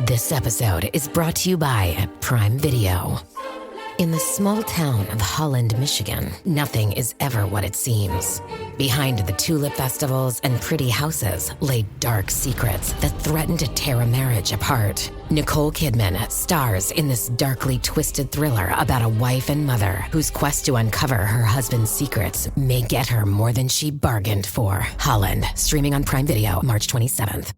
This episode is brought to you by Prime Video. In the small town of Holland, Michigan, nothing is ever what it seems. Behind the tulip festivals and pretty houses lay dark secrets that threaten to tear a marriage apart. Nicole Kidman stars in this darkly twisted thriller about a wife and mother whose quest to uncover her husband's secrets may get her more than she bargained for. Holland, streaming on Prime Video March 27th.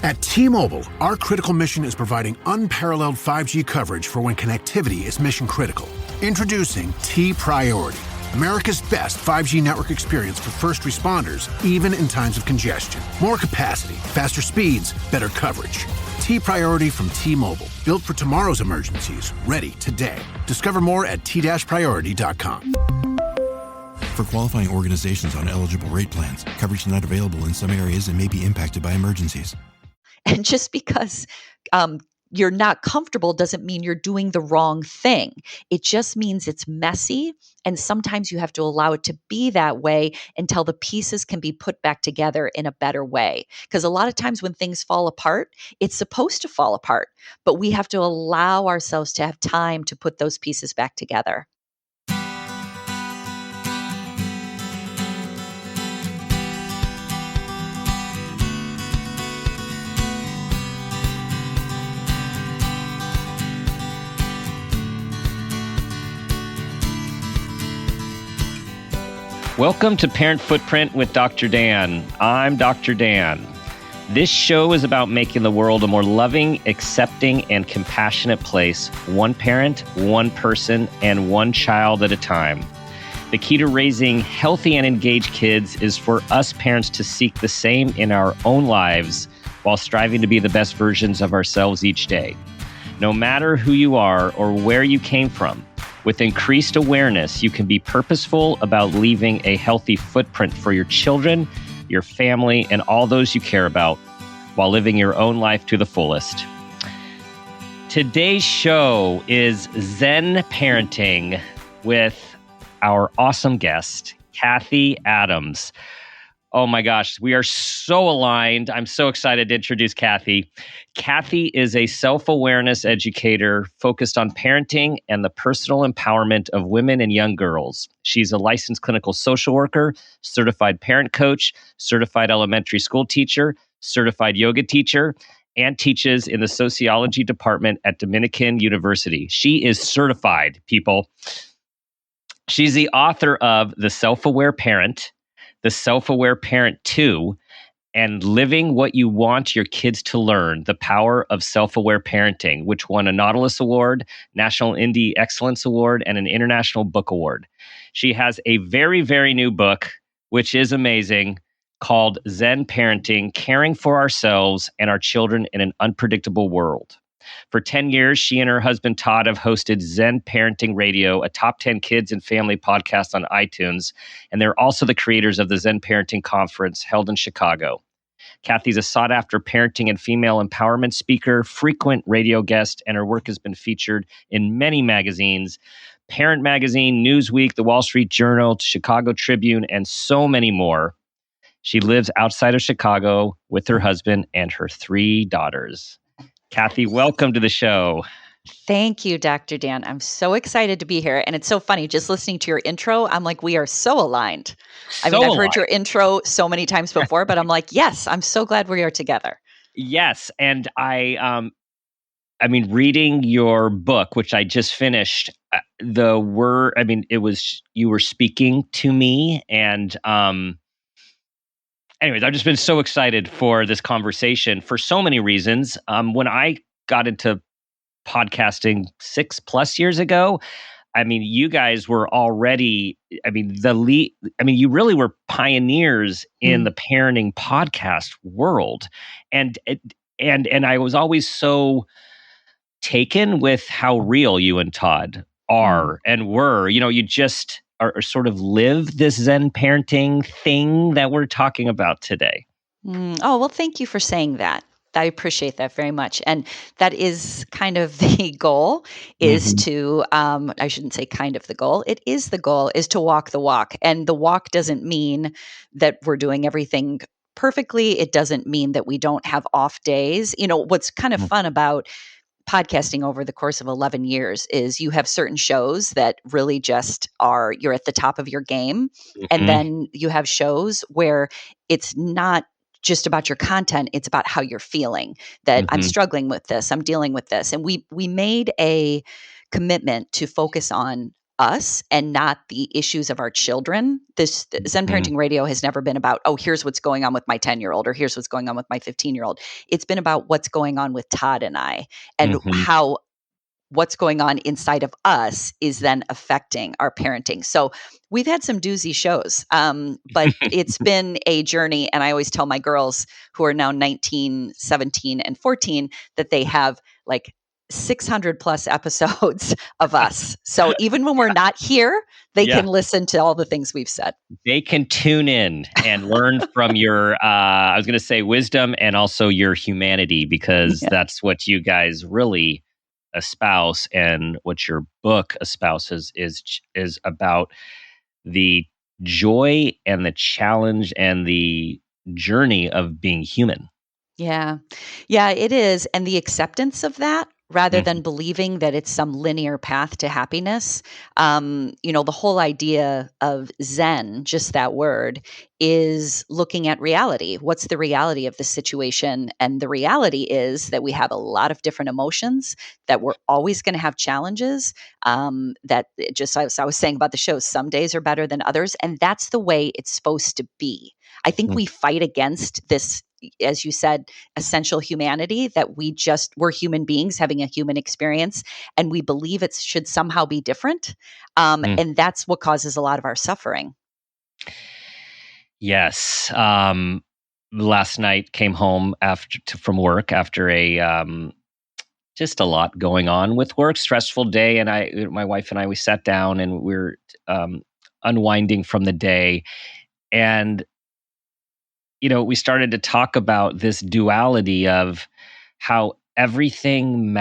At T-Mobile, our critical mission is providing unparalleled 5G coverage for when connectivity is mission critical. Introducing T-Priority, America's best 5G network experience for first responders, even in times of congestion. More capacity, faster speeds, better coverage. T-Priority from T-Mobile, built for tomorrow's emergencies, ready today. Discover more at t-priority.com. For qualifying organizations on eligible rate plans, coverage not available in some areas and may be impacted by emergencies. And just because you're not comfortable doesn't mean you're doing the wrong thing. It just means it's messy. And sometimes you have to allow it to be that way until the pieces can be put back together in a better way. Because a lot of times when things fall apart, it's supposed to fall apart. But we have to allow ourselves to have time to put those pieces back together. Welcome to Parent Footprint with Dr. Dan. I'm Dr. Dan. This show is about making the world a more loving, accepting, and compassionate place, one parent, one person, and one child at a time. The key to raising healthy and engaged kids is for us parents to seek the same in our own lives while striving to be the best versions of ourselves each day. No matter who you are or where you came from, with increased awareness, you can be purposeful about leaving a healthy footprint for your children, your family, and all those you care about while living your own life to the fullest. Today's show is Zen Parenting with our awesome guest, Cathy Adams. Oh my gosh, we are so aligned. I'm so excited to introduce Cathy. Cathy is a self-awareness educator focused on parenting and the personal empowerment of women and young girls. She's a licensed clinical social worker, certified parent coach, certified elementary school teacher, certified yoga teacher, and teaches in the sociology department at Dominican University. She is certified, people. She's the author of The Self-Aware Parent, The Self-Aware Parent 2, and Living What You Want Your Kids to Learn, The Power of Self-Aware Parenting, which won a Nautilus Award, National Indie Excellence Award, and an International Book Award. She has a very, very new book, which is amazing, called Zen Parenting, Caring for Ourselves and Our Children in an Unpredictable World. For 10 years, she and her husband, Todd, have hosted Zen Parenting Radio, a top 10 kids and family podcast on iTunes, and they're also the creators of the Zen Parenting Conference held in Chicago. Cathy's a sought-after parenting and female empowerment speaker, frequent radio guest, and her work has been featured in many magazines, Parent Magazine, Newsweek, The Wall Street Journal, Chicago Tribune, and so many more. She lives outside of Chicago with her husband and her 3 daughters. Cathy, welcome to the show. Thank you, Dr. Dan. I'm so excited to be here. And it's so funny, just listening to your intro, I'm like, we are so aligned. I've heard your intro so many times before, but I'm like, yes, I'm so glad we are together. Yes. And reading your book, which I just finished, you were speaking to me. And anyways, I've just been so excited for this conversation for so many reasons. When I got into podcasting 6+ years ago, you guys were already, you really were pioneers in the parenting podcast world. And I was always so taken with how real you and Todd are and were. You just are sort of live this Zen parenting thing that we're talking about today. Oh, well, thank you for saying that. I appreciate that very much. And that is kind of the goal is to, I shouldn't say kind of the goal. It is the goal is to walk the walk. And the walk doesn't mean that we're doing everything perfectly. It doesn't mean that we don't have off days. What's kind of fun about podcasting over the course of 11 years is you have certain shows that really just you're at the top of your game. And then you have shows where it's not just about your content, it's about how you're feeling, that I'm struggling with this, I'm dealing with this. And we made a commitment to focus on us and not the issues of our children. This Zen Parenting Radio has never been about, oh, here's what's going on with my 10-year-old or here's what's going on with my 15-year-old. It's been about what's going on with Todd and I, and how what's going on inside of us is then affecting our parenting. So we've had some doozy shows, but it's been a journey. And I always tell my girls who are now 19, 17, and 14 that they have like 600 plus episodes of us. So even when we're not here, they can listen to all the things we've said. They can tune in and learn from your, I was going to say wisdom and also your humanity, because that's what you guys really espouse, and what your book espouses is about the joy and the challenge and the journey of being human. Yeah. Yeah, it is. And the acceptance of that rather than believing that it's some linear path to happiness. The whole idea of Zen, just that word, is looking at reality. What's the reality of the situation? And the reality is that we have a lot of different emotions, that we're always going to have challenges, that just, as I was saying about the show, some days are better than others. And that's the way it's supposed to be. I think we fight against this, as you said, essential humanity, that we're human beings having a human experience, and we believe it should somehow be different. And that's what causes a lot of our suffering. Yes. Last night came home from work after just a lot going on with work, stressful day. And my wife and I, we sat down and we're unwinding from the day. And we started to talk about this duality of how everything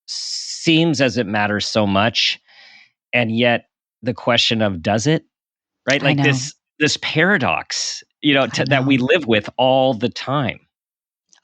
seems as it matters so much. And yet the question of, does it? Right? Like this paradox, that we live with all the time.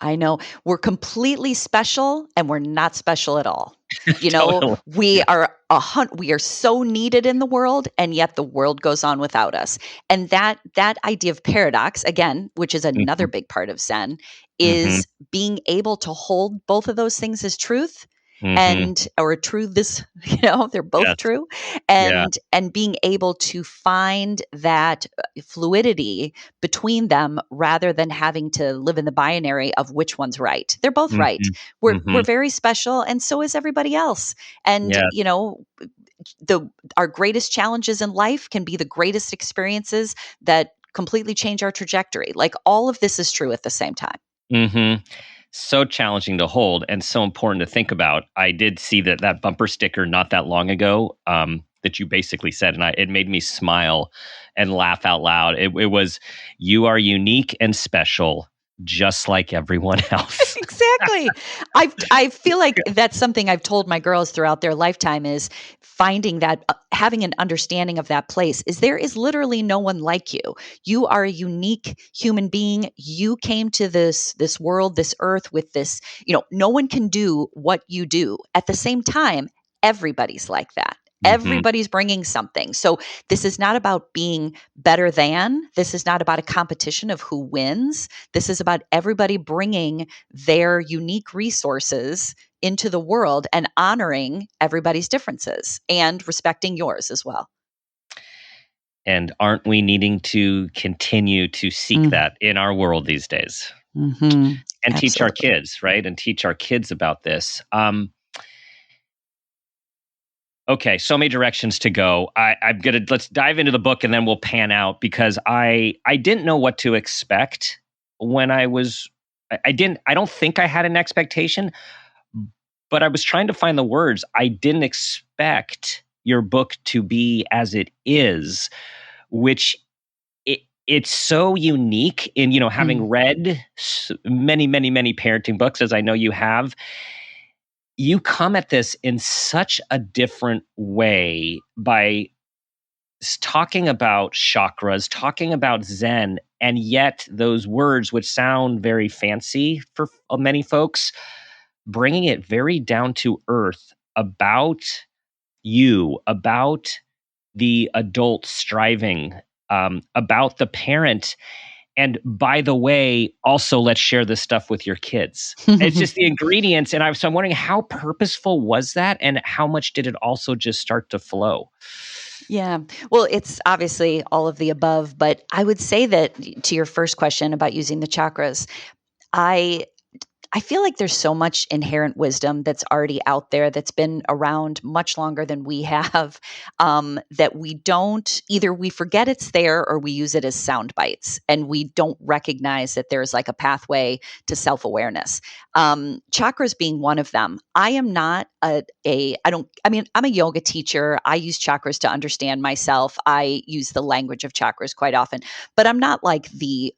I know. We're completely special and we're not special at all. Totally. We are so needed in the world, and yet the world goes on without us. And that idea of paradox, again, which is another big part of Zen, is being able to hold both of those things as truth. Or true, they're both true. And being able to find that fluidity between them rather than having to live in the binary of which one's right. They're both right. We're very special, and so is everybody else. And, our greatest challenges in life can be the greatest experiences that completely change our trajectory. Like, all of this is true at the same time. So challenging to hold and so important to think about. I did see that bumper sticker not that long ago that you basically said, and it made me smile and laugh out loud. It was, "You are unique and special, just like everyone else." Exactly. I feel like that's something I've told my girls throughout their lifetime, is finding that, having an understanding of that place, is there is literally no one like you. You are a unique human being. You came to this world, this earth with this, no one can do what you do. At the same time, everybody's like that. Everybody's bringing something. So this is not about being better than. This is not about a competition of who wins. This is about everybody bringing their unique resources into the world and honoring everybody's differences and respecting yours as well. And aren't we needing to continue to seek that in our world these days? And teach our kids, right? And teach our kids about this. Okay, so many directions to go. Let's dive into the book and then we'll pan out, because I didn't know what to expect when I don't think I had an expectation, but I was trying to find the words. I didn't expect your book to be as it is, which it's so unique in, having read many, many, many parenting books, as I know you have. You come at this in such a different way by talking about chakras, talking about Zen, and yet those words, which sound very fancy for many folks, bringing it very down to earth about you, about the adult striving, about the parent. And by the way, also let's share this stuff with your kids. It's just the ingredients. And so I'm wondering, how purposeful was that? And how much did it also just start to flow? Yeah. Well, it's obviously all of the above, but I would say that to your first question about using the chakras, I feel like there's so much inherent wisdom that's already out there that's been around much longer than we have, that we don't either we forget it's there or we use it as sound bites and we don't recognize that there's like a pathway to self-awareness. Chakras being one of them. I am not I'm a yoga teacher. I use chakras to understand myself. I use the language of chakras quite often, but I'm not like the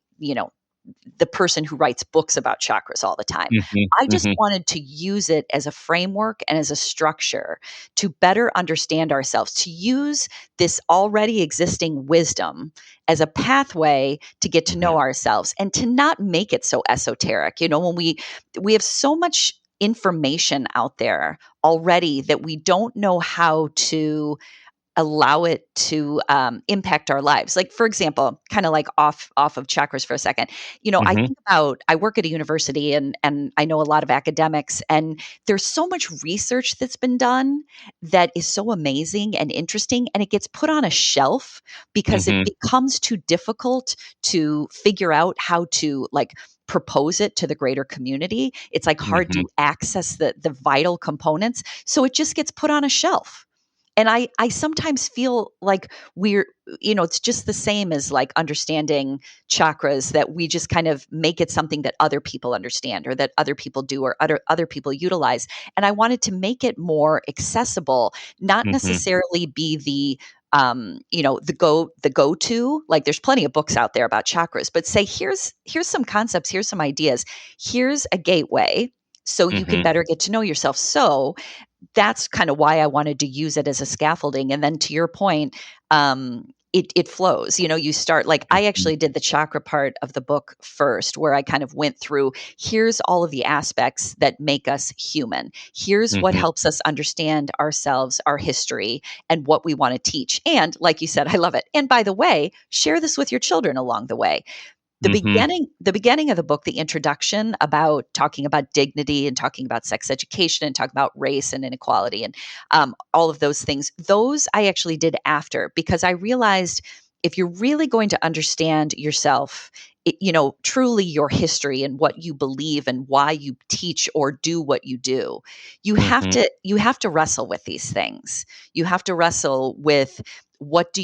person who writes books about chakras all the time. I just wanted to use it as a framework and as a structure to better understand ourselves, to use this already existing wisdom as a pathway to get to know ourselves and to not make it so esoteric. When we have so much information out there already that we don't know how to allow it to impact our lives. Like, for example, kind of like off of chakras for a second, I think about, I work at a university and I know a lot of academics, and there's so much research that's been done that is so amazing and interesting, and it gets put on a shelf because it becomes too difficult to figure out how to like propose it to the greater community. It's like hard to access the vital components. So it just gets put on a shelf. And I sometimes feel like it's just the same as like understanding chakras, that we just kind of make it something that other people understand or that other people do or other people utilize. And I wanted to make it more accessible, not necessarily be the go-to. Like, there's plenty of books out there about chakras, but say, here's some concepts, here's some ideas, here's a gateway so you can better get to know yourself. So that's kind of why I wanted to use it as a scaffolding. And then to your point, it flows. You start, like, I actually did the chakra part of the book first, where I kind of went through, here's all of the aspects that make us human. Here's what helps us understand ourselves, our history, and what we want to teach. And like you said, I love it. And by the way, share this with your children along the way. The beginning of the book, the introduction, about talking about dignity and talking about sex education and talking about race and inequality and all of those things, those I actually did after, because I realized if you're really going to understand yourself, truly your history and what you believe and why you teach or do what you do, you have to wrestle with these things. You have to wrestle with, what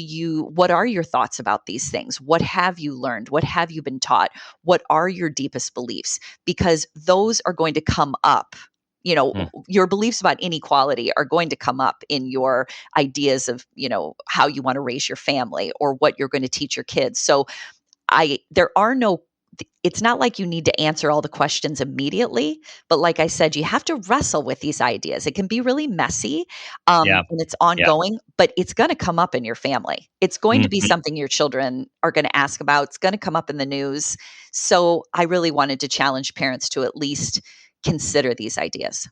are your thoughts about these things? What have you learned? What have you been taught? What are your deepest beliefs? Because those are going to come up. Your beliefs about inequality are going to come up in your ideas of, how you want to raise your family or what you're going to teach your kids. So it's not like you need to answer all the questions immediately, but like I said, you have to wrestle with these ideas. It can be really messy, and it's ongoing, but it's going to come up in your family. It's going to be something your children are going to ask about. It's going to come up in the news. So I really wanted to challenge parents to at least consider these ideas.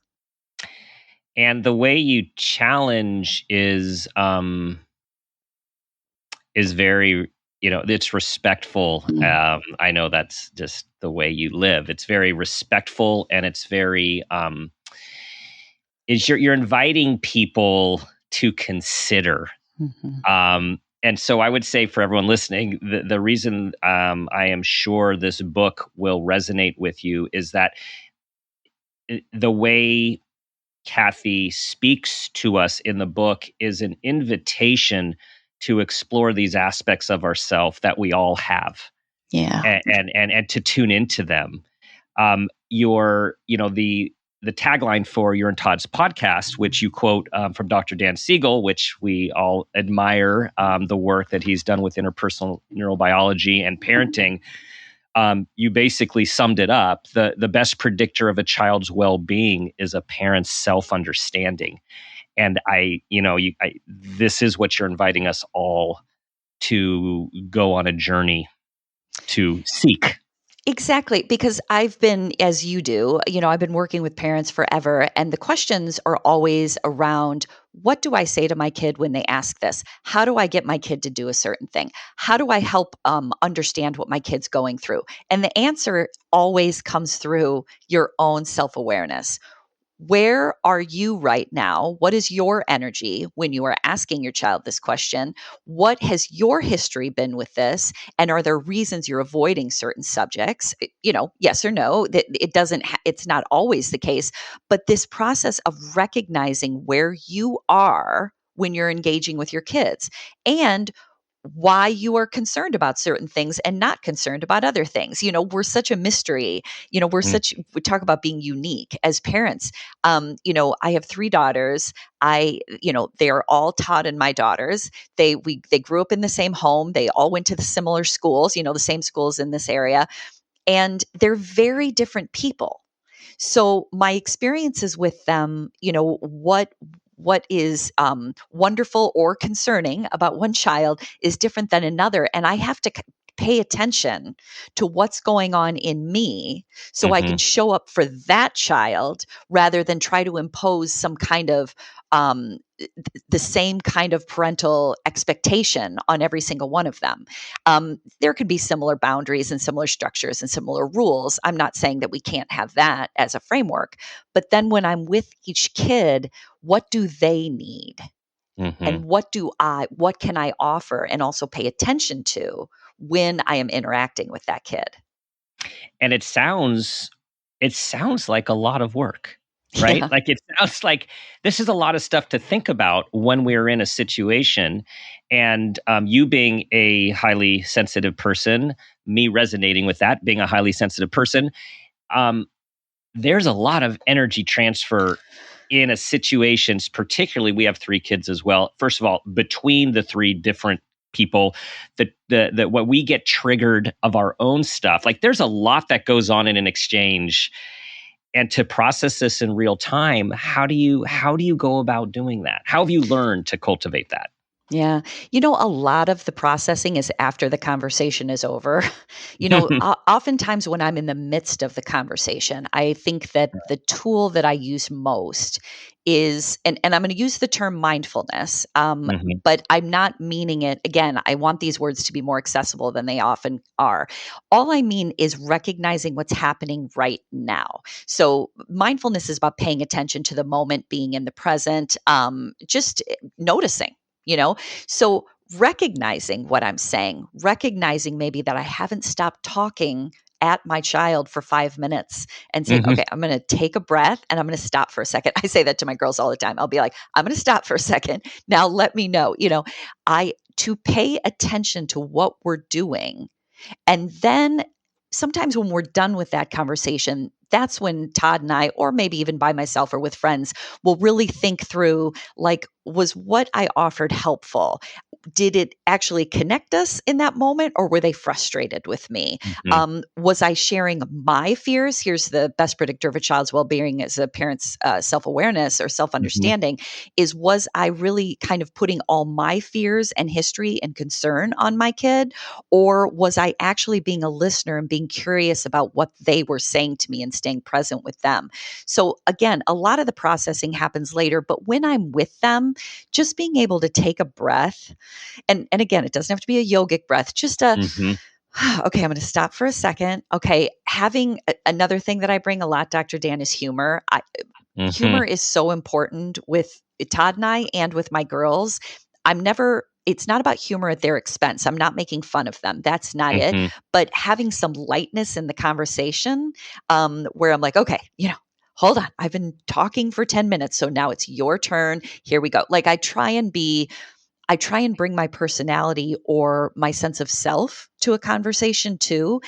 And the way you challenge is very, it's respectful. I know that's just the way you live. It's very respectful, and it's very, you're inviting people to consider. And so I would say, for everyone listening, the reason I am sure this book will resonate with you is that the way Cathy speaks to us in the book is an invitation to explore these aspects of ourselves that we all have, and to tune into them. The tagline for Your and Todd's podcast, which you quote from Dr. Dan Siegel, which we all admire, the work that he's done with interpersonal neurobiology and parenting. You basically summed it up. The best predictor of a child's well-being is a parent's self-understanding. And this is what you're inviting us all to go on a journey to seek. Exactly, because I've been, as you do, I've been working with parents forever, and the questions are always around, what do I say to my kid when they ask this? How do I get my kid to do a certain thing? How do I help understand what my kid's going through? And the answer always comes through your own self-awareness. Where are you right now? What is your energy when you are asking your child this question? What has your history been with this? And are there reasons you're avoiding certain subjects? Yes or no. That it doesn't. It's not always the case. But this process of recognizing where you are when you're engaging with your kids, and why you are concerned about certain things and not concerned about other things. We're such a mystery. We talk about being unique as parents. I have 3 daughters. They are all Todd and my daughters. They grew up in the same home. They all went to the similar schools, the same schools in this area. And they're very different people. So my experiences with them, what is wonderful or concerning about one child is different than another, and I have to pay attention to what's going on in me so I can show up for that child rather than try to impose some kind of the same kind of parental expectation on every single one of them. There could be similar boundaries and similar structures and similar rules. I'm not saying that we can't have that as a framework, but then when I'm with each kid, what do they need? And what can I offer and also pay attention to when I am interacting with that kid? And it sounds like a lot of work, right? Yeah. Like, it sounds like this is a lot of stuff to think about when we're in a situation. And you being a highly sensitive person, me resonating with that, being a highly sensitive person, there's a lot of energy transfer in a situation. Particularly, we have 3 kids as well. First of all, between the 3 different people, that what we get triggered of our own stuff, like, there's a lot that goes on in an exchange. And to process this in real time, how do you go about doing that? How have you learned to cultivate that? Yeah. A lot of the processing is after the conversation is over. Oftentimes when I'm in the midst of the conversation, I think that the tool that I use most is, and I'm going to use the term mindfulness, but I'm not meaning it. Again, I want these words to be more accessible than they often are. All I mean is recognizing what's happening right now. So mindfulness is about paying attention to the moment, being in the present, just noticing. So recognizing what I'm saying, recognizing maybe that I haven't stopped talking at my child for 5 minutes and saying, okay, I'm going to take a breath and I'm going to stop for a second. I say that to my girls all the time. I'll be like, I'm going to stop for a second. Now let me know, to pay attention to what we're doing. And then sometimes when we're done with that conversation, that's when Todd and I, or maybe even by myself or with friends, will really think through, like, was what I offered helpful? Did it actually connect us in that moment, or were they frustrated with me? Was I sharing my fears? Here's the best predictor of a child's well-being as a parent's self-awareness or self-understanding was I really kind of putting all my fears and history and concern on my kid? Or was I actually being a listener and being curious about what they were saying to me and staying present with them? So again, a lot of the processing happens later, but when I'm with them, just being able to take a breath, and again, it doesn't have to be a yogic breath, just okay, I'm going to stop for a second. Okay, having another thing that I bring a lot, Dr. Dan, is humor. Humor is so important with Todd and I and with my girls. It's not about humor at their expense. I'm not making fun of them. That's not it. But having some lightness in the conversation, where I'm like, okay, hold on, I've been talking for 10 minutes. So now it's your turn. Here we go. Like, I try and bring my personality or my sense of self to a conversation too.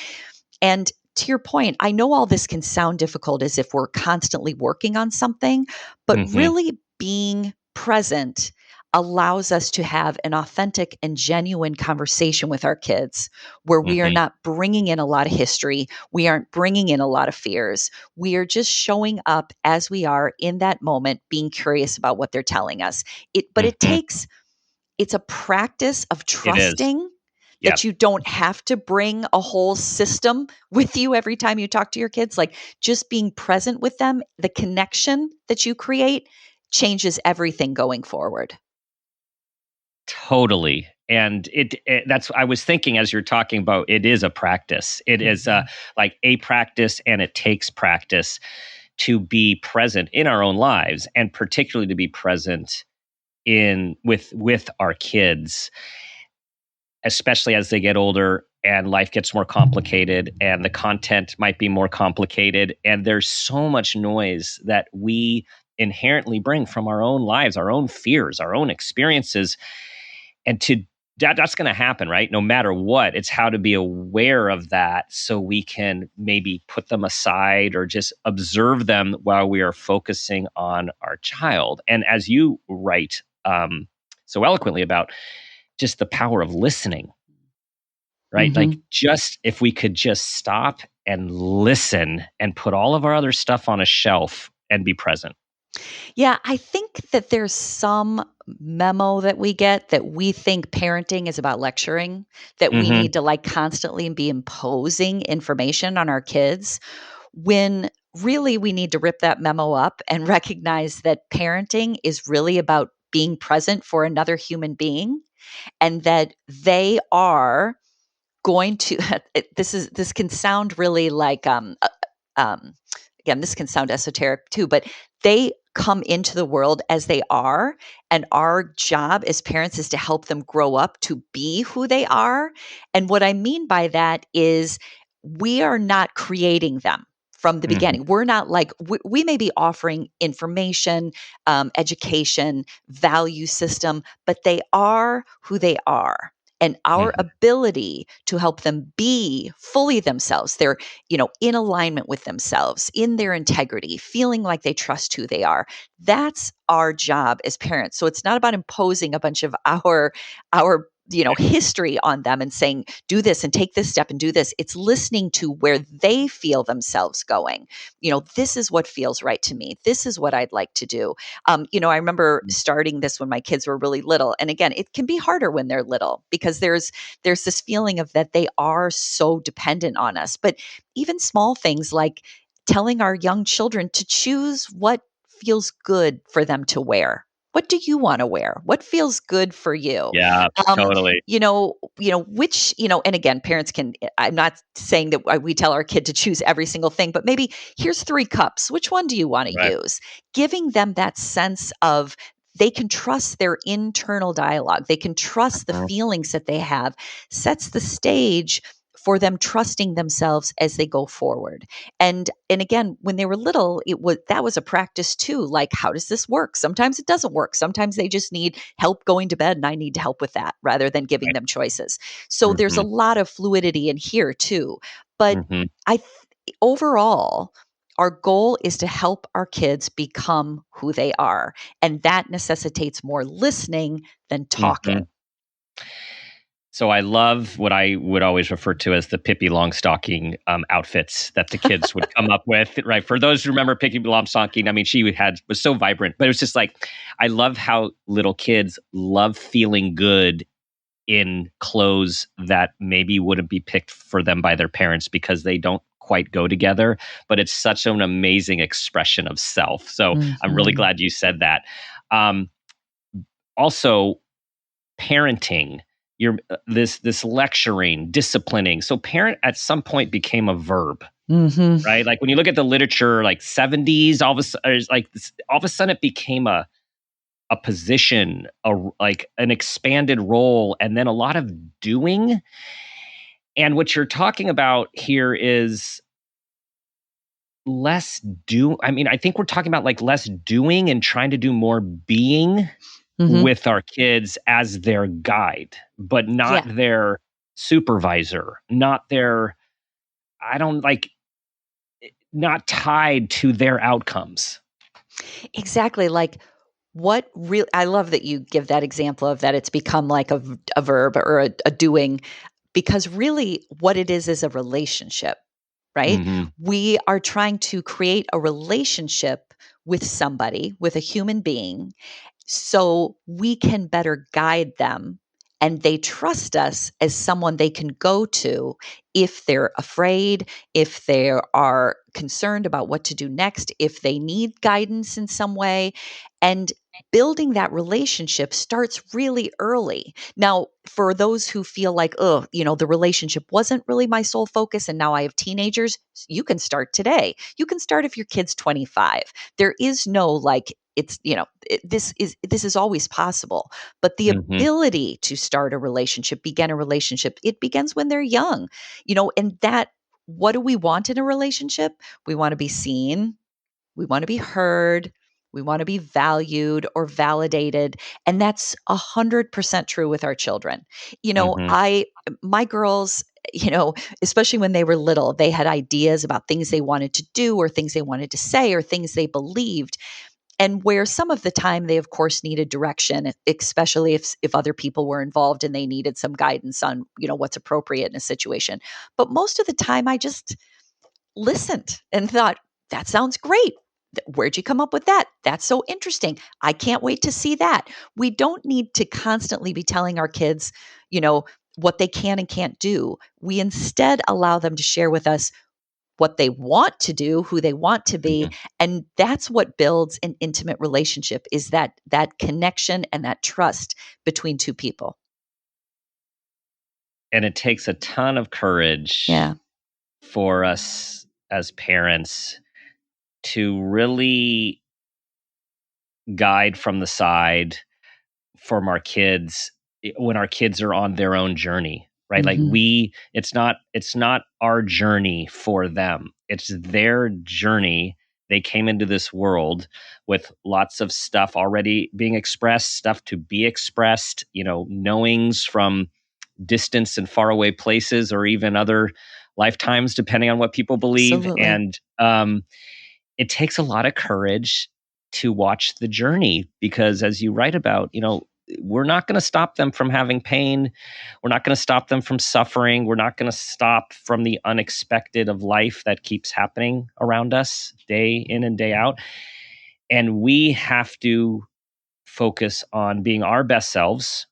And to your point, I know all this can sound difficult as if we're constantly working on something, but really being present allows us to have an authentic and genuine conversation with our kids where we are Hmm. not bringing in a lot of history. We aren't bringing in a lot of fears. We are just showing up as we are in that moment, being curious about what they're telling us. But Hmm. it's a practice of It is. trusting Yep. that you don't have to bring a whole system with you every time you talk to your kids. Like just being present with them, the connection that you create changes everything going forward. Totally. And that's, I was thinking as you're talking about, it is a practice. It is like a practice, and it takes practice to be present in our own lives, and particularly to be present in with our kids, especially as they get older and life gets more complicated and the content might be more complicated, and there's so much noise that we inherently bring from our own lives, our own fears, our own experiences. And that's going to happen, right? No matter what. It's how to be aware of that so we can maybe put them aside or just observe them while we are focusing on our child. And as you write so eloquently about, just the power of listening, right? Mm-hmm. Like, just if we could just stop and listen and put all of our other stuff on a shelf and be present. Yeah, I think that there's some memo that we get that we think parenting is about lecturing, that we Hmm. need to like constantly be imposing information on our kids, when really we need to rip that memo up and recognize that parenting is really about being present for another human being, and that they are going to this can sound really like um again, this can sound esoteric too, but they come into the world as they are, and our job as parents is to help them grow up to be who they are. And what I mean by that is we are not creating them from the Hmm. beginning. We're not like we may be offering information, education, value system, but they are who they are, and our Hmm. ability to help them be fully themselves, they're, in alignment with themselves, in their integrity, feeling like they trust who they are. That's our job as parents. So it's not about imposing a bunch of our history on them and saying do this and take this step and do this. It's listening to where they feel themselves going. This is what feels right to me, this is what I'd like to do. I remember starting this when my kids were really little. And again, it can be harder when they're little because there's this feeling of that they are so dependent on us. But even small things like telling our young children to choose what feels good for them to wear. What do you want to wear? What feels good for you? Yeah, totally. Which, and again, parents can, I'm not saying that we tell our kid to choose every single thing, but maybe here's 3 cups. Which one do you want to Right. use? Giving them that sense of they can trust their internal dialogue. They can trust the Mhm. feelings that they have, sets the stage for them trusting themselves as they go forward. And again, when they were little, that was a practice too. Like, how does this work? Sometimes it doesn't work. Sometimes they just need help going to bed and I need to help with that rather than giving Right. them choices. So there's a Mhm. lot of fluidity in here too. But Mhm. I overall, our goal is to help our kids become who they are. And that necessitates more listening than talking. Mhm. So I love what I would always refer to as the Pippi Longstocking outfits that the kids would come up with. Right. For those who remember Pippi Longstocking, I mean, she was so vibrant, but it was just like, I love how little kids love feeling good in clothes that maybe wouldn't be picked for them by their parents because they don't quite go together. But it's such an amazing expression of self. So I'm really Mhm. glad you said that. Um, Also, parenting, this lecturing, disciplining. So parent at some point became a verb, Mhm. right? Like when you look at the literature, like 70s, all of a sudden it became a position, like an expanded role, and then a lot of doing. And what you're talking about here is less do. I mean, I think we're talking about like less doing and trying to do more being Mhm. with our kids as their guide, but not Yeah, their supervisor, not their, I don't like, not tied to their outcomes. exactly. Like I love that you give that example of that it's become like a verb or a doing, because really what it is a relationship, right? Mm-hmm. We are trying to create a relationship with somebody, with a human being, so we can better guide them and they trust us as someone they can go to if they're afraid, if they are concerned about what to do next, if they need guidance in some way. And building that relationship starts really early. Now, for those who feel like, oh, the relationship wasn't really my sole focus and now I have teenagers, you can start today. You can start if your kid's 25. There is no like, it's this is always possible, but the Mm-hmm. ability to start a relationship, begin a relationship, it begins when they're young. And that, what do we want in a relationship? We want to be seen, we want to be heard, we want to be valued or validated. And that's 100% true with our children. Mm-hmm. My girls, especially when they were little, they had ideas about things they wanted to do or things they wanted to say or things they believed, and where some of the time they of course needed direction, especially if other people were involved and they needed some guidance on what's appropriate in a situation. But most of the time I just listened and thought, that sounds great. Where'd you come up with that? That's so interesting. I can't wait to see that. We don't need to constantly be telling our kids, what they can and can't do. We instead allow them to share with us what they want to do, who they want to be. And that's what builds an intimate relationship, is that connection and that trust between two people. And it takes a ton of courage Yeah. for us as parents to really guide from the side from our kids when our kids are on their own journey, right? Like Mhm. it's not our journey for them. It's their journey. They came into this world with lots of stuff already being expressed, stuff to be expressed, knowings from distance and faraway places or even other lifetimes, depending on what people believe. Absolutely. And it takes a lot of courage to watch the journey because, as you write about, we're not going to stop them from having pain. We're not going to stop them from suffering. We're not going to stop from the unexpected of life that keeps happening around us day in and day out. And we have to focus on being our best selves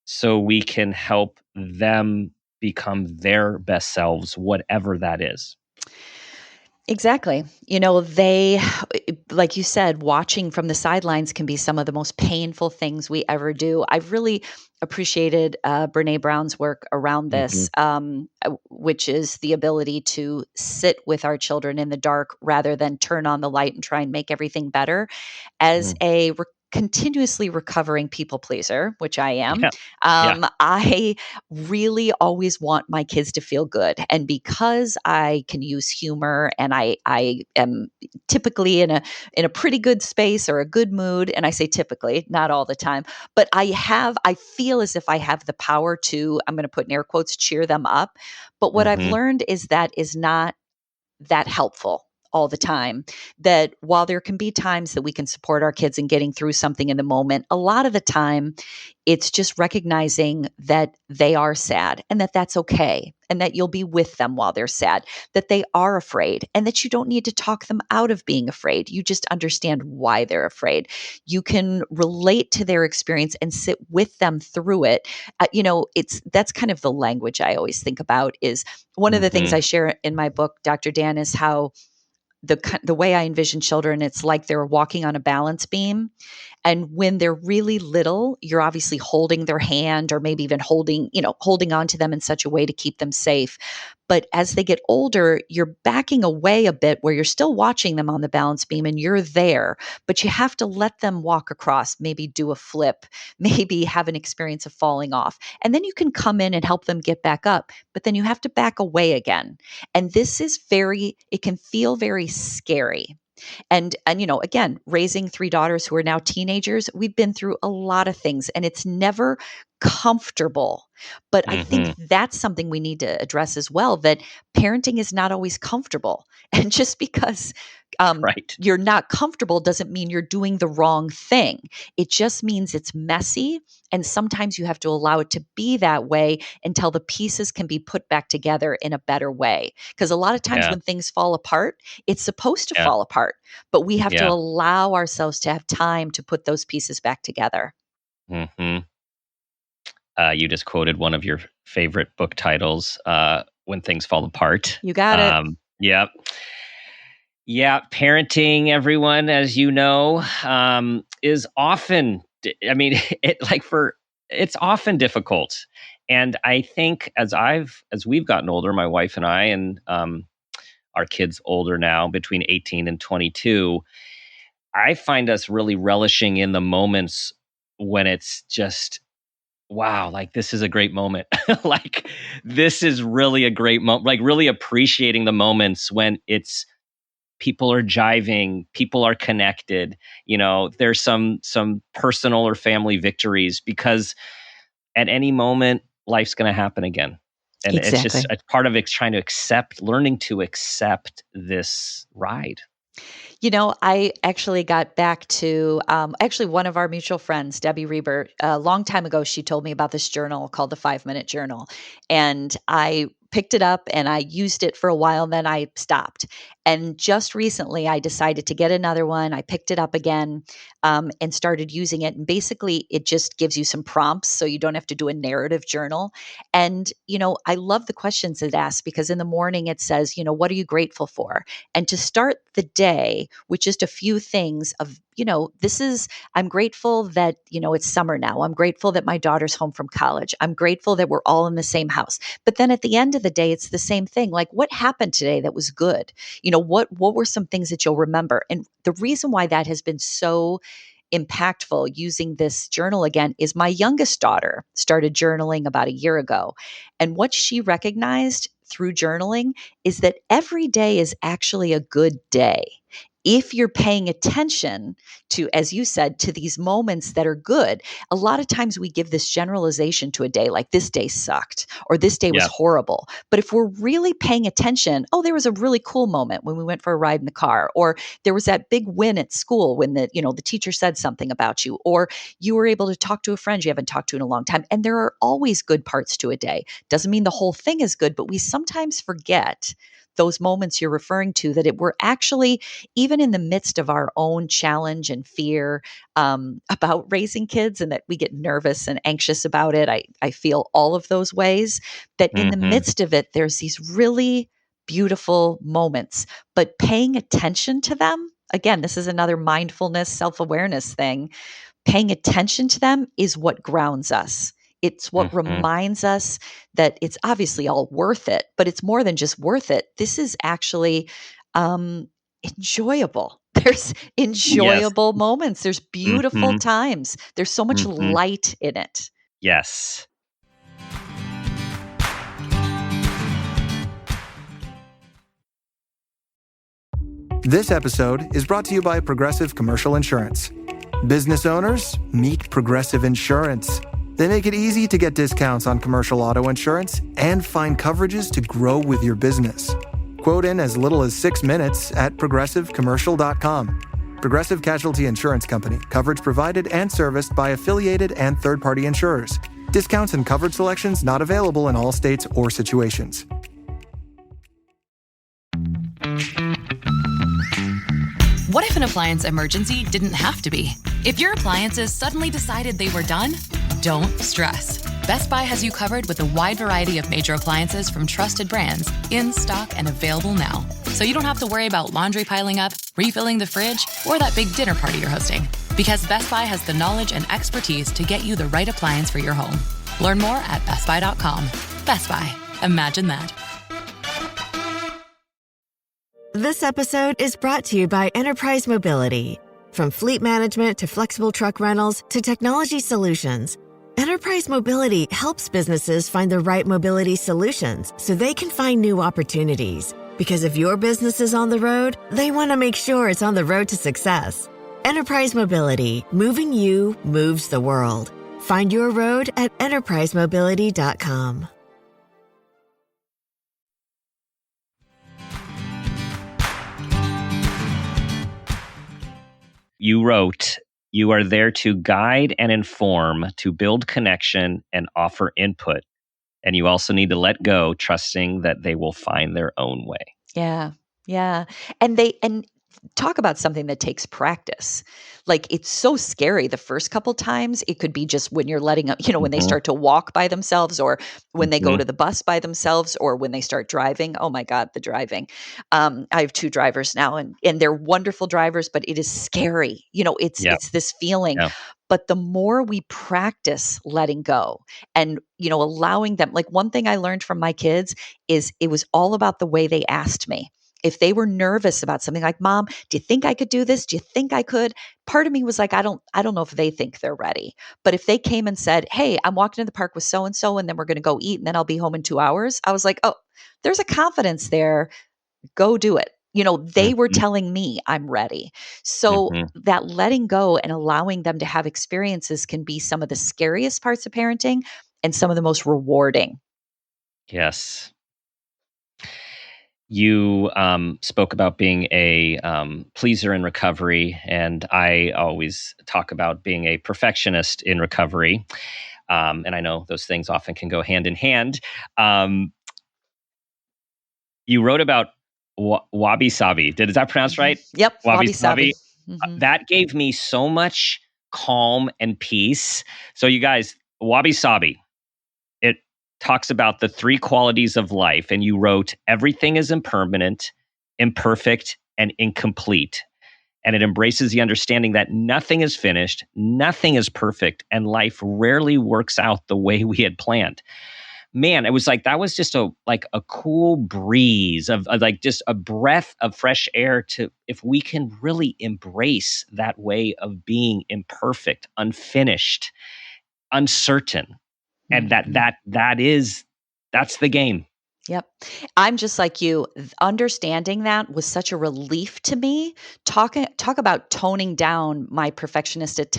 so we can help them become their best selves, whatever that is. Exactly. They, like you said, watching from the sidelines can be some of the most painful things we ever do. I've really appreciated Brene Brown's work around Mm-hmm. this, which is the ability to sit with our children in the dark rather than turn on the light and try and make everything better. As Mm-hmm. a continuously recovering people pleaser, which I am, Yeah. Yeah. I really always want my kids to feel good. And because I can use humor and I am typically in a pretty good space or a good mood, and I say typically, not all the time, but I feel as if I have the power to, I'm going to put in air quotes, cheer them up. But what I've Mm-hmm. learned is that is not that helpful all the time. That while there can be times that we can support our kids in getting through something in the moment, a lot of the time it's just recognizing that they are sad and that that's okay, and that you'll be with them while they're sad, that they are afraid, and that you don't need to talk them out of being afraid. You just understand why they're afraid. You can relate to their experience and sit with them through it. That's kind of the language I always think about. Is one of the things Mm-hmm. I share in my book, Dr. Dan, is how the way I envision children, it's like they're walking on a balance beam. And when they're really little, you're obviously holding their hand or maybe even holding on to them in such a way to keep them safe. But as they get older, you're backing away a bit where you're still watching them on the balance beam and you're there, but you have to let them walk across, maybe do a flip, maybe have an experience of falling off. And then you can come in and help them get back up, but then you have to back away again. And it can feel very scary. And again, raising three daughters who are now teenagers, we've been through a lot of things and it's never comfortable. But I think Mm-hmm. that's something we need to address as well, that parenting is not always comfortable. And just because Right. you're not comfortable doesn't mean you're doing the wrong thing. It just means it's messy. And sometimes you have to allow it to be that way until the pieces can be put back together in a better way. Because a lot of times Yeah. when things fall apart, it's supposed to Yeah. fall apart, but we have to Yeah. allow ourselves to have time to put those pieces back together. Hmm. You just quoted one of your favorite book titles, When Things Fall Apart. You got it. Yeah. Yeah. Parenting, everyone, as you know, is often, it's often difficult. And I think as we've gotten older, my wife and I, and our kids older now, between 18 and 22, I find us really relishing in the moments when it's just, wow, like this is a great moment. Like this is really a great moment, like really appreciating the moments when it's people are jiving, people are connected, there's some personal or family victories, because at any moment life's going to happen again. And it's Exactly. just a part of it trying to learning to accept this ride. I actually got back to one of our mutual friends, Debbie Reber, a long time ago. She told me about this journal called the 5-Minute Journal. And I picked it up and I used it for a while, and then I stopped. And just recently, I decided to get another one. I picked it up again and started using it. And basically, it just gives you some prompts so you don't have to do a narrative journal. And, I love the questions it asks, because in the morning it says, what are you grateful for? And to start the day with just a few things of, I'm grateful that, it's summer now. I'm grateful that my daughter's home from college. I'm grateful that we're all in the same house. But then at the end of the day, it's the same thing. Like, what happened today that was good? What were some things that you'll remember? And the reason why that has been so impactful using this journal again is my youngest daughter started journaling about a year ago. And what she recognized through journaling is that every day is actually a good day if you're paying attention to, as you said, to these moments that are good. A lot of times we give this generalization to a day, like this day sucked or this day was Yeah. horrible. But if we're really paying attention, there was a really cool moment when we went for a ride in the car, or there was that big win at school when the teacher said something about you, or you were able to talk to a friend you haven't talked to in a long time. And there are always good parts to a day. Doesn't mean the whole thing is good, but we sometimes forget those moments you're referring to, that we're actually, even in the midst of our own challenge and fear about raising kids, and that we get nervous and anxious about it. I feel all of those ways, that in the midst of it, there's these really beautiful moments, but paying attention to them, again, this is another mindfulness, self-awareness thing. Paying attention to them is what grounds us. It's what reminds us that it's obviously all worth it, but it's more than just worth it. This is actually enjoyable. There's enjoyable moments. There's beautiful times. There's so much light in it. Yes. This episode is brought to you by Progressive Commercial Insurance. Business owners, meet Progressive Insurance. They make it easy to get discounts on commercial auto insurance and find coverages to grow with your business. Quote in as little as 6 minutes at progressivecommercial.com. Progressive Casualty Insurance Company. Coverage provided and serviced by affiliated and third-party insurers. Discounts and coverage selections not available in all states or situations. What if an appliance emergency didn't have to be? If your appliances suddenly decided they were done, don't stress. Best Buy has you covered with a wide variety of major appliances from trusted brands, in stock and available now. So you don't have to worry about laundry piling up, refilling the fridge, or that big dinner party you're hosting. Because Best Buy has the knowledge and expertise to get you the right appliance for your home. Learn more at bestbuy.com. Best Buy. Imagine that. This episode is brought to you by Enterprise Mobility. From fleet management to flexible truck rentals to technology solutions, Enterprise Mobility helps businesses find the right mobility solutions so they can find new opportunities. Because if your business is on the road, they want to make sure it's on the road to success. Enterprise Mobility, moving you moves the world. Find your road at enterprisemobility.com. you wrote, you are there to guide and inform, to build connection and offer input. And you also need to let go, trusting that they will find their own way. Yeah. Yeah. And talk about something that takes practice. Like, it's so scary the first couple times. It could be just when you're letting them, when they start to walk by themselves, or when they go to the bus by themselves, or when they start driving. Oh my God, the driving. I have 2 drivers now, and they're wonderful drivers, but it is scary. Yep. It's this feeling. Yep. But the more we practice letting go and, allowing them, like, one thing I learned from my kids is it was all about the way they asked me. If they were nervous about something, like, Mom, do you think I could do this? Do you think I could? Part of me was like, I don't know if they think they're ready. But if they came and said, hey, I'm walking to the park with so and so, and then we're going to go eat, and then I'll be home in 2 hours, I was like, oh, there's a confidence there. Go do it. They were telling me I'm ready. So that letting go and allowing them to have experiences can be some of the scariest parts of parenting and some of the most rewarding. Yes. You spoke about being a pleaser in recovery, and I always talk about being a perfectionist in recovery. And I know those things often can go hand in hand. You wrote about wabi sabi. Is that pronounced right? Yep, wabi sabi. That gave me so much calm and peace. So you guys, wabi sabi, it talks about the 3 qualities of life. And you wrote, everything is impermanent, imperfect, and incomplete. And it embraces the understanding that nothing is finished, nothing is perfect, and life rarely works out the way we had planned. Man, it was like, that was just a cool breeze of like just a breath of fresh air to, if we can really embrace that way of being imperfect, unfinished, uncertain. And that's the game. Yep. I'm just like you. Understanding that was such a relief to me. Talk about toning down my perfectionistic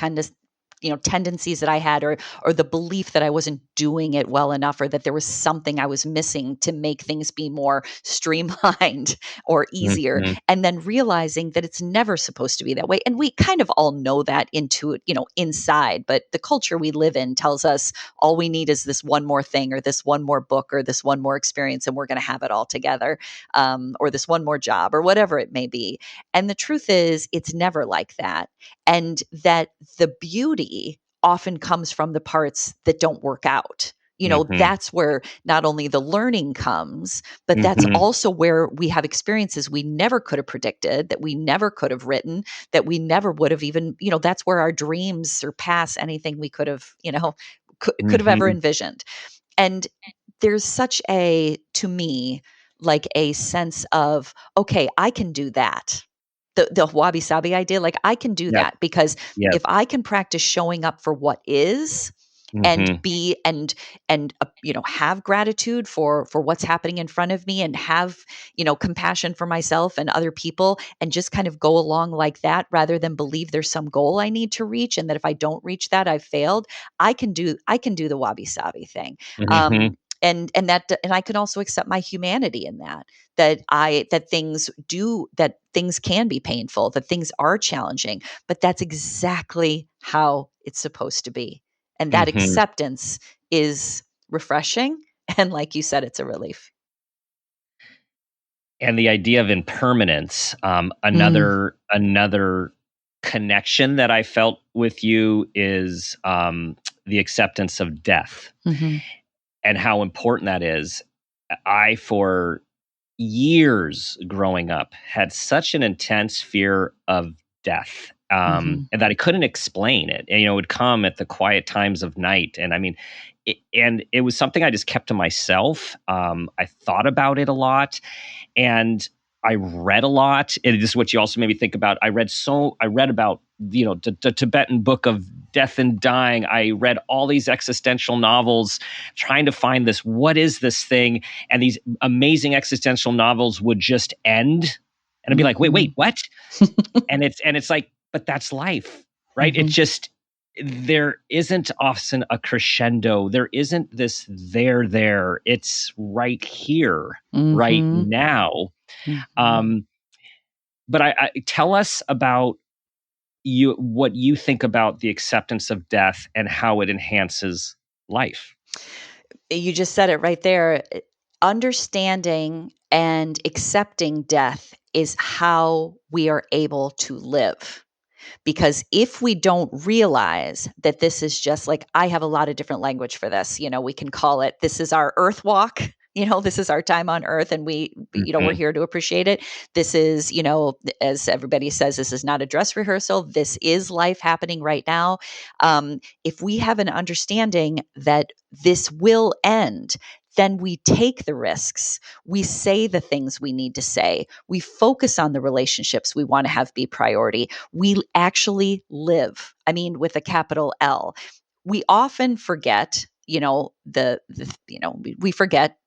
tendencies that I had, or the belief that I wasn't doing it well enough, or that there was something I was missing to make things be more streamlined or easier. And then realizing that it's never supposed to be that way. And we kind of all know that inside, but the culture we live in tells us all we need is this one more thing, or this one more book, or this one more experience, and we're going to have it all together, or this one more job, or whatever it may be. And the truth is, it's never like that. And that the beauty often comes from the parts that don't work out. That's where not only the learning comes, but that's also where we have experiences we never could have predicted, that we never could have written, that we never would have even, that's where our dreams surpass anything we could have, could have ever envisioned. And there's such to me, like a sense of, okay, I can do that. The wabi sabi idea, like, I can do that, because if I can practice showing up for what is, and be and have gratitude for what's happening in front of me, and have compassion for myself and other people, and just kind of go along like that, rather than believe there's some goal I need to reach, and that if I don't reach that, I've failed. I can do the wabi sabi thing. And I can also accept my humanity in that things can be painful, that things are challenging, but that's exactly how it's supposed to be. And that acceptance is refreshing. And like you said, it's a relief. And the idea of impermanence, another connection that I felt with you is the acceptance of death. And how important that is. I, for years growing up, had such an intense fear of death, and that I couldn't explain it. And, it would come at the quiet times of night. And I mean, it was something I just kept to myself. I thought about it a lot, and I read a lot. And this is what you also made me think about. I read about, the Tibetan book of death and dying. I read all these existential novels trying to find what is this thing? And these amazing existential novels would just end. And I'd be like, wait, what? and it's like, but that's life, right? It just, there isn't often a crescendo. There isn't this there. It's right here, right now. But I tell us about what you think about the acceptance of death and how it enhances life. You just said it right there. Understanding and accepting death is how we are able to live. Because if we don't realize that this is just like, I have a lot of different language for this, we can call it, this is our earth walk, this is our time on earth, and we're here to appreciate it. This is, as everybody says, this is not a dress rehearsal. This is life happening right now. If we have an understanding that this will end, then we take the risks. We say the things we need to say. We focus on the relationships we want to have be priority. We actually live. I mean, with a capital L. We often forget, we forget.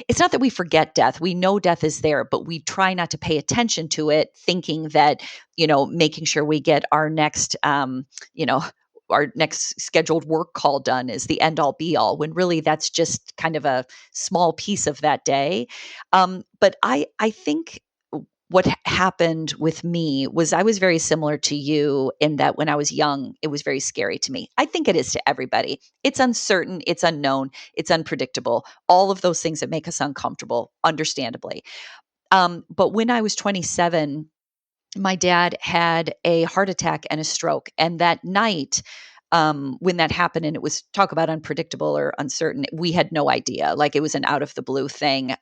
It's not that we forget death. We know death is there, but we try not to pay attention to it, thinking that, making sure we get our next, our next scheduled work call done is the end all be all, when really that's just kind of a small piece of that day. But I think what happened with me was I was very similar to you in that when I was young, it was very scary to me. I think it is to everybody. It's uncertain, it's unknown, it's unpredictable, all of those things that make us uncomfortable, understandably. But when I was 27, my dad had a heart attack and a stroke. And that night, when that happened, and it was talk about unpredictable or uncertain, we had no idea. Like, it was an out of the blue thing.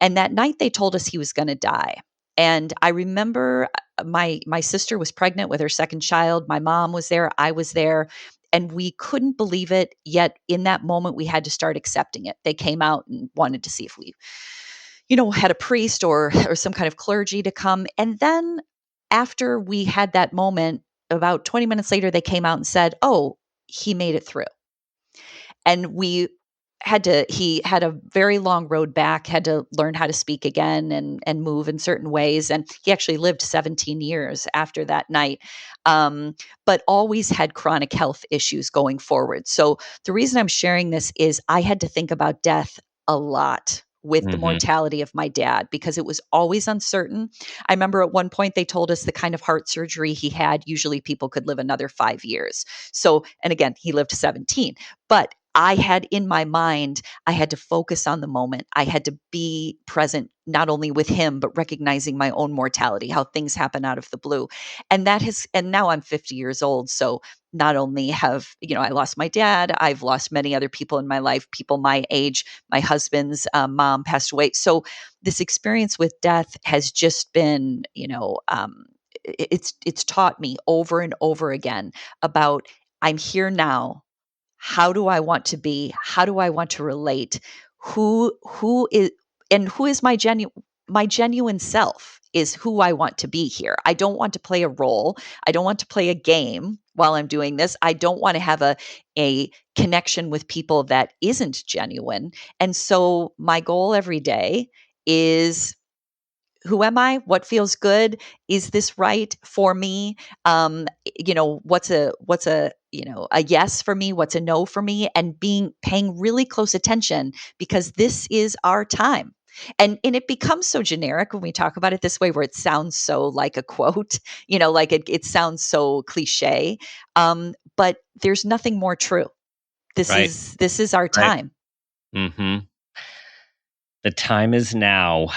And that night they told us he was going to die. And I remember my sister was pregnant with her second child. My mom was there. I was there. And we couldn't believe it. Yet in that moment, we had to start accepting it. They came out and wanted to see if we had a priest or some kind of clergy to come. And then after we had that moment, about 20 minutes later, they came out and said, "Oh, he made it through." And he had a very long road back, had to learn how to speak again and move in certain ways. And he actually lived 17 years after that night, but always had chronic health issues going forward. So the reason I'm sharing this is I had to think about death a lot with the mortality of my dad, because it was always uncertain. I remember at one point they told us the kind of heart surgery he had, usually people could live another 5 years. So, and again, he lived 17, but I had in my mind, I had to focus on the moment. I had to be present, not only with him, but recognizing my own mortality, how things happen out of the blue. And now I'm 50 years old. So not only have, I lost my dad, I've lost many other people in my life, people my age. My husband's mom passed away. So this experience with death has just been, it's taught me over and over again about, I'm here now. How do I want to be? How do I want to relate? Who is my genuine self is who I want to be here. I don't want to play a role. I don't want to play a game while I'm doing this. I don't want to have a connection with people that isn't genuine. And so my goal every day is, who am I? What feels good? Is this right for me? What's a yes for me? What's a no for me? And paying really close attention, because this is our time. And it becomes so generic when we talk about it this way, where it sounds so like a quote, like it sounds so cliche. But there's nothing more true. This is our time. Mm-hmm. The time is now.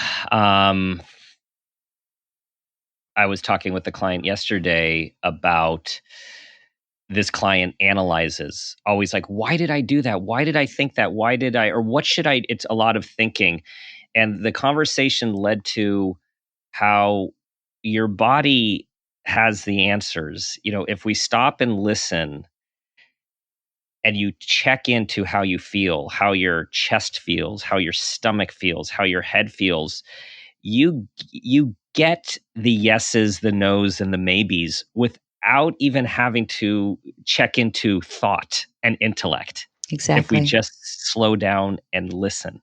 I was talking with a client yesterday about this client analyzes, always like, why did I do that? Why did I think that? Why did I, or what should I, it's a lot of thinking. And the conversation led to how your body has the answers. If we stop and listen and you check into how you feel, how your chest feels, how your stomach feels, how your head feels, you get the yeses, the nos, and the maybes without even having to check into thought and intellect. Exactly. If we just slow down and listen.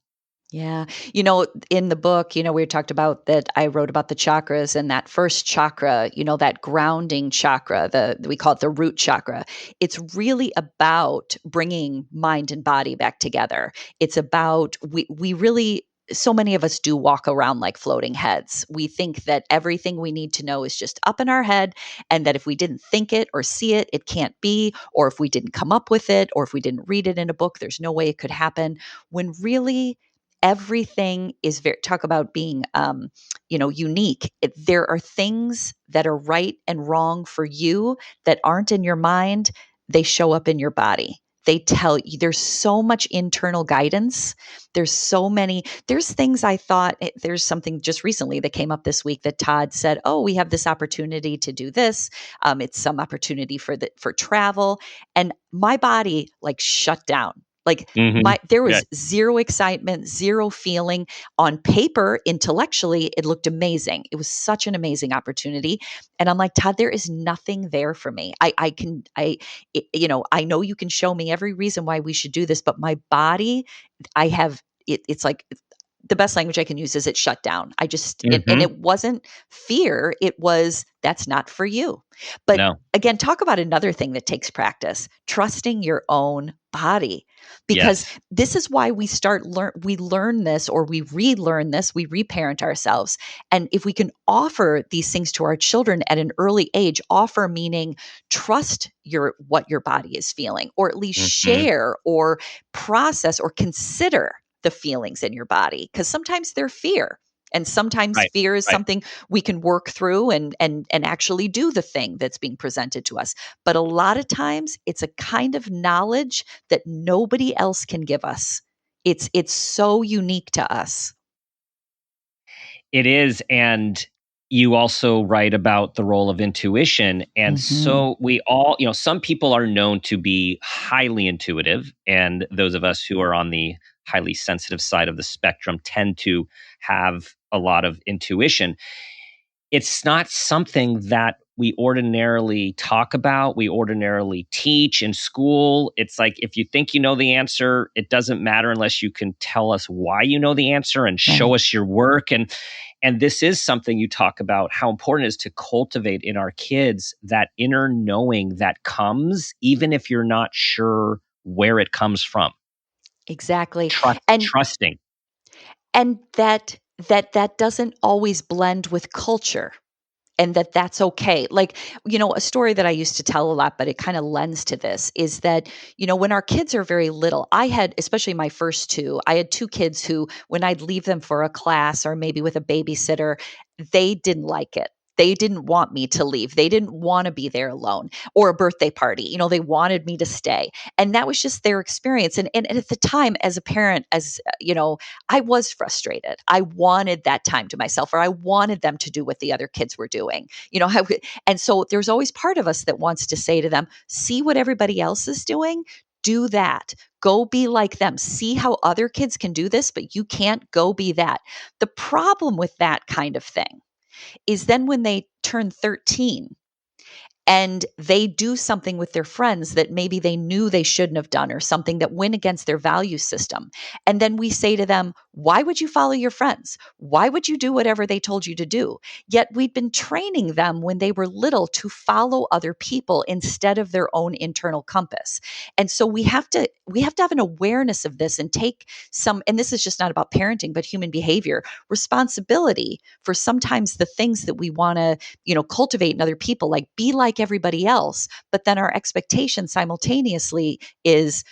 Yeah. In the book, we talked about that. I wrote about the chakras, and that first chakra, that grounding chakra, we call it the root chakra. It's really about bringing mind and body back together. It's about, we really so many of us do walk around like floating heads. We think that everything we need to know is just up in our head, and that if we didn't think it or see it, it can't be, or if we didn't come up with it, or if we didn't read it in a book, there's no way it could happen. When really everything is talk about being unique. There are things that are right and wrong for you that aren't in your mind. They show up in your body. They tell you. There's so much internal guidance. There's things I thought. There's something just recently that came up this week that Todd said, oh, we have this opportunity to do this. It's some opportunity for travel. And my body like shut down. Like there was zero excitement, zero feeling. On paper, intellectually, it looked amazing. It was such an amazing opportunity. And I'm like, Todd, there is nothing there for me. I know you can show me every reason why we should do this, but my body, it's like the best language I can use is it shut down. And it wasn't fear. It was, that's not for you. But again, talk about another thing that takes practice, trusting your own body, because this is why we learn this, or we relearn this, we reparent ourselves. And if we can offer these things to our children at an early age, offer meaning trust what your body is feeling, or at least share or process or consider the feelings in your body, because sometimes they're fear. And sometimes fear is something we can work through and actually do the thing that's being presented to us. But a lot of times it's a kind of knowledge that nobody else can give us. It's so unique to us. It is. And you also write about the role of intuition. And so we all, some people are known to be highly intuitive. And those of us who are on the highly sensitive side of the spectrum tend to have a lot of intuition. It's not something that we ordinarily talk about, we ordinarily teach in school. It's like, if you think you know the answer, it doesn't matter unless you can tell us why you know the answer and show us your work. And this is something you talk about, how important it is to cultivate in our kids that inner knowing that comes, even if you're not sure where it comes from. Exactly. Trusting. And that doesn't always blend with culture. And that's okay. Like, a story that I used to tell a lot, but it kind of lends to this, is that, when our kids are very little, I had, especially my first two, I had two kids who, when I'd leave them for a class or maybe with a babysitter, they didn't like it. They didn't want me to leave. They didn't want to be there alone, or a birthday party. They wanted me to stay. And that was just their experience. And at the time, as a parent, I was frustrated. I wanted that time to myself, or I wanted them to do what the other kids were doing. And so there's always part of us that wants to say to them, see what everybody else is doing. Do that. Go be like them. See how other kids can do this, but you can't go be that. The problem with that kind of thing is then when they turn 13 and they do something with their friends that maybe they knew they shouldn't have done, or something that went against their value system. And then we say to them, why would you follow your friends? Why would you do whatever they told you to do? Yet we'd been training them when they were little to follow other people instead of their own internal compass. And so we have to have an awareness of this and take some, and this is just not about parenting, but human behavior, responsibility for sometimes the things that we want to, cultivate in other people, like be like everybody else. But then our expectation simultaneously is,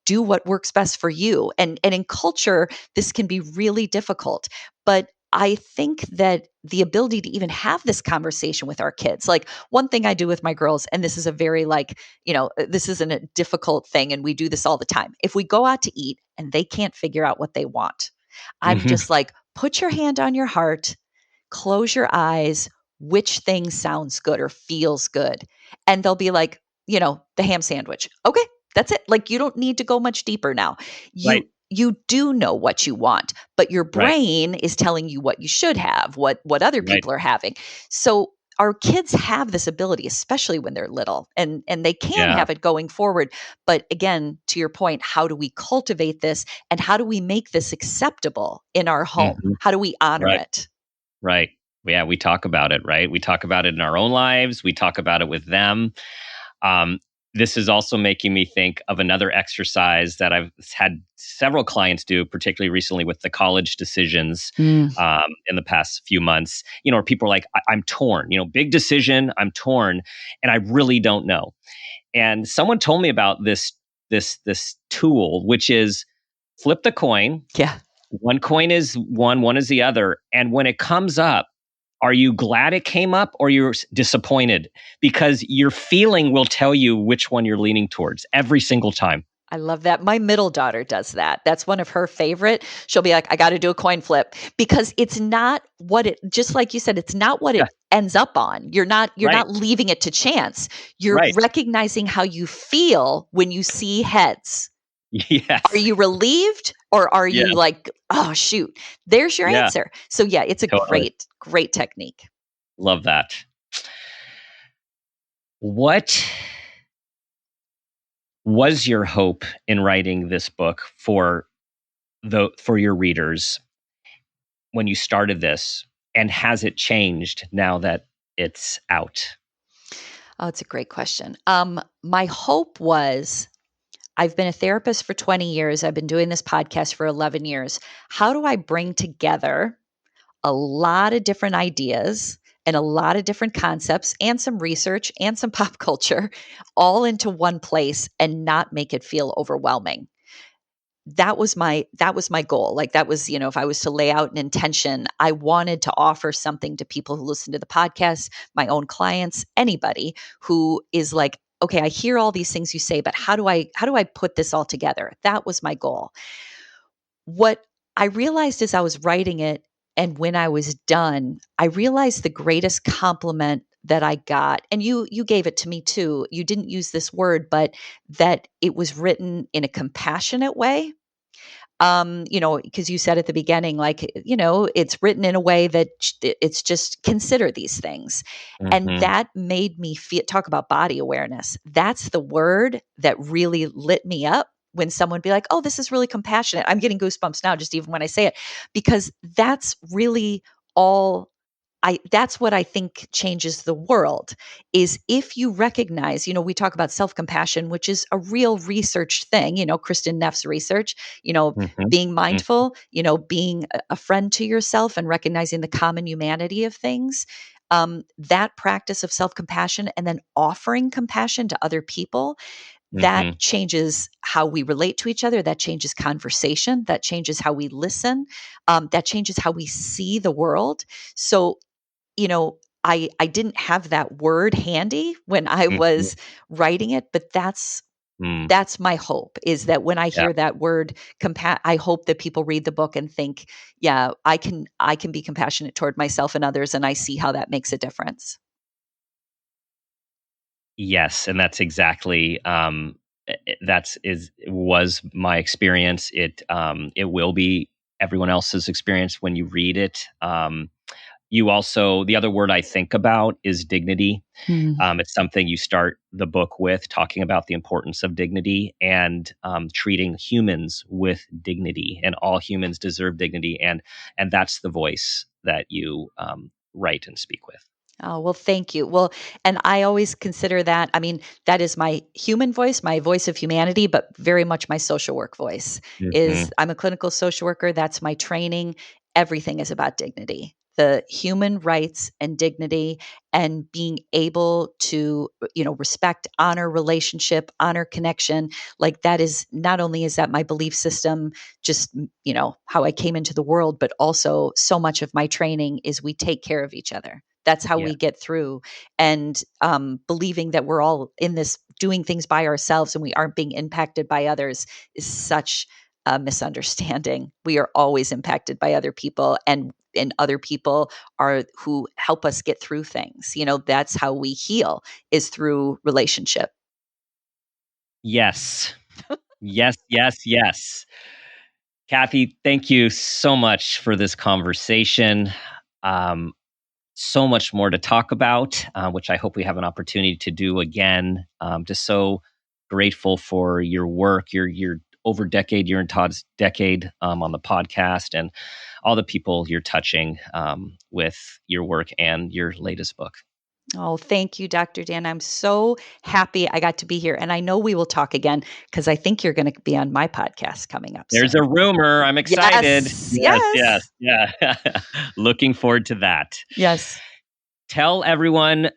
do what works best for you. And in culture, this can be really difficult. But I think that the ability to even have this conversation with our kids, like one thing I do with my girls, and this is a very this isn't a difficult thing, and we do this all the time. If we go out to eat and they can't figure out what they want, I'm just like, put your hand on your heart, close your eyes, which thing sounds good or feels good? And they'll be like, the ham sandwich. Okay, that's it. Like, you don't need to go much deeper now. You do know what you want, but your brain is telling you what you should have, what other people are having. So our kids have this ability, especially when they're little, and they can have it going forward. But again, to your point, how do we cultivate this, and how do we make this acceptable in our home? How do we honor it? Right. Yeah, we talk about it, right? We talk about it in our own lives. We talk about it with them. this is also making me think of another exercise that I've had several clients do, particularly recently with the college decisions in the past few months, where people are like, I'm torn, big decision, I'm torn, and I really don't know. And someone told me about this tool, which is flip the coin. Yeah. One coin is one is the other. And when it comes up, are you glad it came up or you're disappointed? Because your feeling will tell you which one you're leaning towards every single time. I love that. My middle daughter does that. That's one of her favorite. She'll be like, I got to do a coin flip, because it's not what it, just like you said, it's not what it ends up on. You're not leaving it to chance. You're recognizing how you feel when you see heads. Yes. Are you relieved or are you like, oh, shoot, there's your answer. So yeah, it's a great technique. Love that. What was your hope in writing this book for your readers when you started this? And has it changed now that it's out? Oh, it's a great question. My hope was, I've been a therapist for 20 years. I've been doing this podcast for 11 years. How do I bring together a lot of different ideas and a lot of different concepts and some research and some pop culture all into one place and not make it feel overwhelming? That was my goal. Like that was, if I was to lay out an intention, I wanted to offer something to people who listen to the podcast, my own clients, anybody who is like, okay, I hear all these things you say, but how do I put this all together? That was my goal. What I realized as I was writing it and when I was done, I realized the greatest compliment that I got, and you gave it to me too. You didn't use this word, but that it was written in a compassionate way. Because you said at the beginning, like, it's written in a way that it's just consider these things. Mm-hmm. And that made me talk about body awareness. That's the word that really lit me up when someone be like, oh, this is really compassionate. I'm getting goosebumps now, just even when I say it, because that's really that's what I think changes the world, is if you recognize, we talk about self-compassion, which is a real research thing, Kristen Neff's research, being mindful, being a friend to yourself and recognizing the common humanity of things. That practice of self-compassion and then offering compassion to other people, that changes how we relate to each other. That changes conversation. That changes how we listen. That changes how we see the world. So, I didn't have that word handy when I was writing it, but that's my hope, is that when I hear that word, I hope that people read the book and think, yeah, I can be compassionate toward myself and others, and I see how that makes a difference. Yes, and that's exactly was my experience. It will be everyone else's experience when you read it. You also, the other word I think about is dignity. It's something you start the book with, talking about the importance of dignity and treating humans with dignity, and all humans deserve dignity. And that's the voice that you write and speak with. Oh, well, thank you. Well, and I always consider that, that is my human voice, my voice of humanity, but very much my social work voice. Is I'm a clinical social worker. That's my training. Everything is about dignity, the human rights and dignity, and being able to, respect, honor relationship, honor connection. Like that is, not only is that my belief system, just, how I came into the world, but also so much of my training is we take care of each other. That's how we get through. And believing that we're all in this doing things by ourselves and we aren't being impacted by others is such a misunderstanding. We are always impacted by other people, and other people are who help us get through things. That's how we heal, is through relationship. Yes. Yes. Cathy, thank you so much for this conversation. So much more to talk about, which I hope we have an opportunity to do again. Just so grateful for your work, your over decade, your and Todd's decade on the podcast, and all the people you're touching with your work and your latest book. Oh, thank you, Dr. Dan. I'm so happy I got to be here. And I know we will talk again because I think you're going to be on my podcast coming up There's soon. a rumor. I'm excited. Yes. Yeah. Looking forward to that. Yes. Tell everyone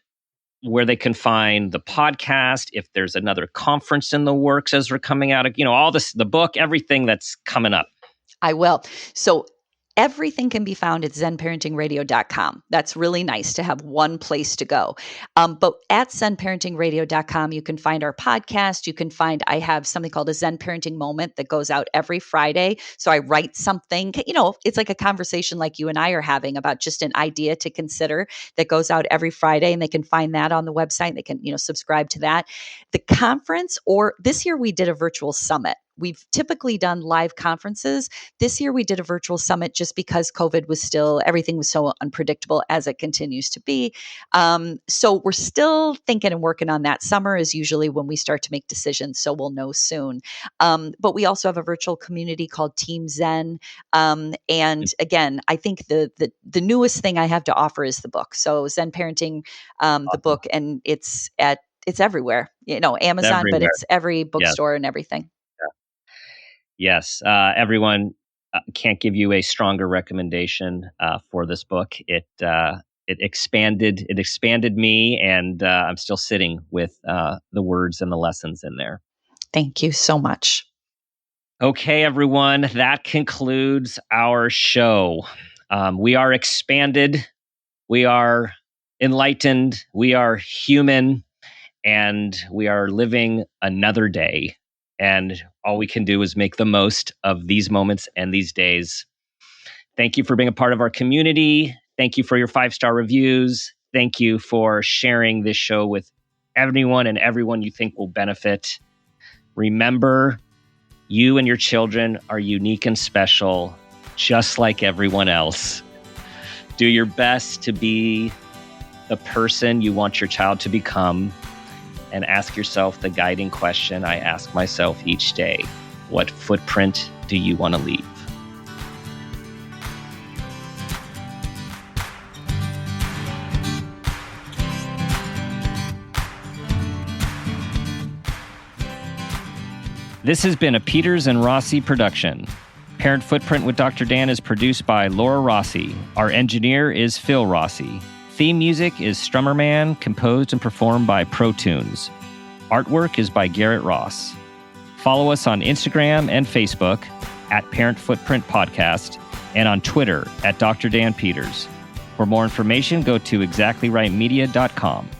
where they can find the podcast, if there's another conference in the works as we're coming out of, all this, the book, everything that's coming up. I will. So everything can be found at zenparentingradio.com. That's really nice to have one place to go. But at zenparentingradio.com, you can find our podcast. You can find, I have something called a Zen Parenting Moment that goes out every Friday. So I write something, it's like a conversation like you and I are having about just an idea to consider that goes out every Friday. And they can find that on the website. They can, subscribe to that. The conference, or this year we did a virtual summit. We've typically done live conferences. This year we did a virtual summit just because COVID was everything was so unpredictable as it continues to be. So we're still thinking and working on that. Summer is usually when we start to make decisions, so we'll know soon. But we also have a virtual community called Team Zen. And again, I think the newest thing I have to offer is the book. So Zen Parenting, the book, and it's everywhere, Amazon, everywhere. But it's every bookstore and everything. Yes, everyone, can't give you a stronger recommendation for this book. It expanded me, and I'm still sitting with the words and the lessons in there. Thank you so much. Okay, everyone, that concludes our show. We are expanded, we are enlightened, we are human, and we are living another day. And all we can do is make the most of these moments and these days. Thank you for being a part of our community. Thank you for your 5-star reviews. Thank you for sharing this show with everyone and everyone you think will benefit. Remember, you and your children are unique and special, just like everyone else. Do your best to be the person you want your child to become. And ask yourself the guiding question I ask myself each day. What footprint do you want to leave? This has been a Peters and Rossi production. Parent Footprint with Dr. Dan is produced by Laura Rossi. Our engineer is Phil Rossi. Theme music is Strummerman, composed and performed by Pro Tunes. Artwork is by Garrett Ross. Follow us on Instagram and Facebook at Parent Footprint Podcast and on Twitter at Dr. Dan Peters. For more information, go to exactlyrightmedia.com.